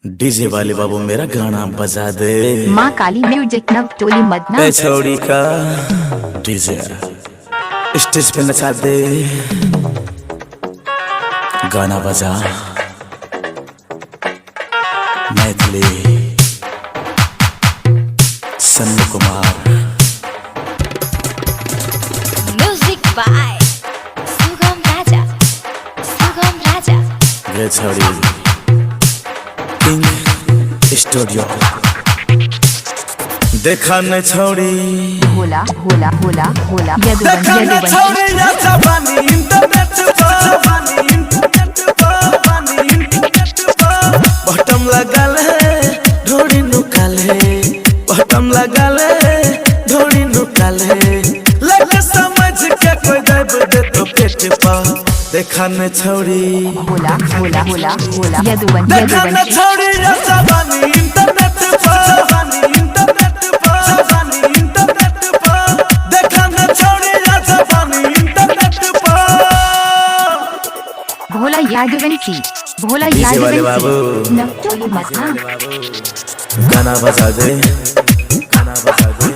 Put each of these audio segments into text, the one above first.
DJ वाले बाबू मेरा गाना बजा दे। माँ काली म्यूजिक नव टोली मदना। छोड़ी का डीजे स्टेज पे नचा दे, गाना बजा मैथिली सन्नू कुमार। म्यूजिक बाय सुगम राजा, सुगम राजा। गे छोड़ी किंग स्टूडियो देखा न छोड़ी, होला होला होला होला देखा न छोड़ी राजा बानी इंटरनेट बटम लगल है ढोड़ी नुकल है, बटम लगल है ढोड़ी नुकल है, लगे समझ के कोई दब दे तो पेट पा। देखा न छोड़ी, होला होला होला होला देखा न छोड़ी राजा बानी इंटरनेट भोला यादवंशी, भोला वाले बाबू नव टोली मदना। गाना बजा दे, गाना बजा दे।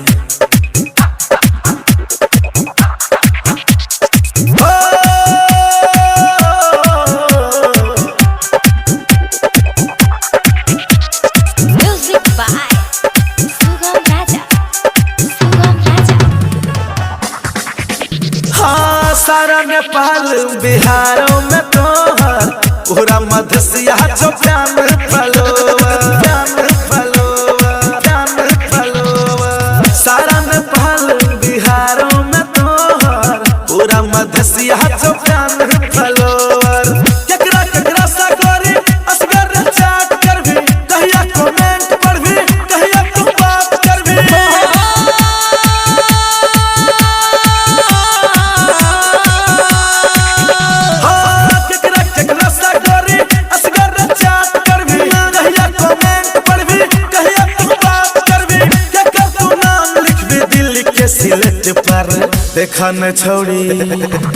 म्यूजिक बाय सुगम राजा, सुगम राजा। हाँ सारा नेपाल बिहारों में तोहर पूरा मधेसिया जो प्यान फलोवा, प्यान फलोवा, प्यान फलोवा। सारा नेपाल बिहारों में तोहर पूरा मधेसिया जो प्यान फलोवर। केकरा केकरा सा करी असगर चाट कर भी, कहिया कमेंट पर भी, कहिया तू बात कर भी। सिलेक्ट पर देखा न छोड़ी,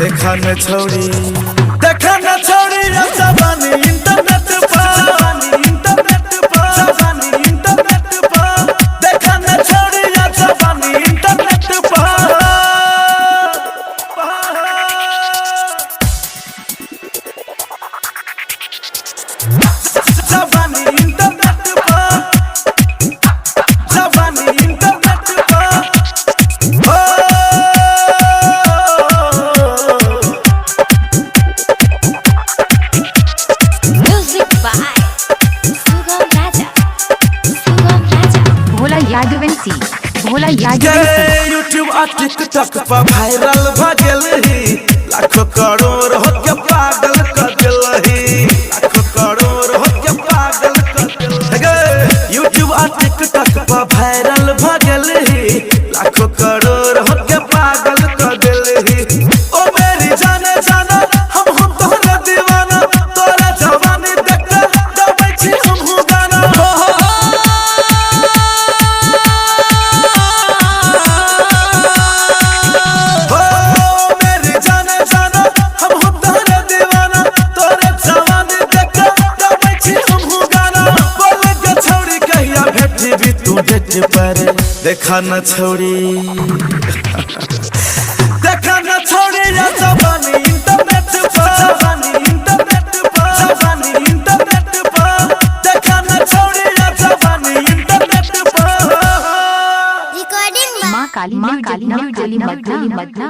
देखा न छोड़ी, देखा न छोड़ी राजा बानी इंटरनेट पर, इंटरनेट पर, इंटरनेट पर। देखा न छोड़ी राजा बानी इंटरनेट पर। जवानी इंटरनेट पर, जवानी इंटरनेट पर। Music by Sugam Raja, Sugam Raja. Bhola Yadavanshi, Bhola Yadavanshi. YouTube और टिकटॉक पर वायरल भ गेल ही, लाखों करोड़ हो के पागल कर दिल ही, लाखों करोड़ हो के पागल कर दिल ही। यूट्यूब और टिकटॉक पर वायरल भ गेल ही, लाखों करोड़ हो के पागल कर दिल ही। ओ मेरी जाने जाना हम तोहरा दीवाना, तोरा जवानी देख के दबै छी हमहु गाना। पर देखा न छोड़ी, देखा न छोड़ी राजा बानी इंटरनेट पर, जवानी इंटरनेट पर, जवानी इंटरनेट पर। देखा न छोड़ी राजा बानी इंटरनेट पर। रिकॉर्डिंग माँ काली म्यूजिक नव टोली मदना।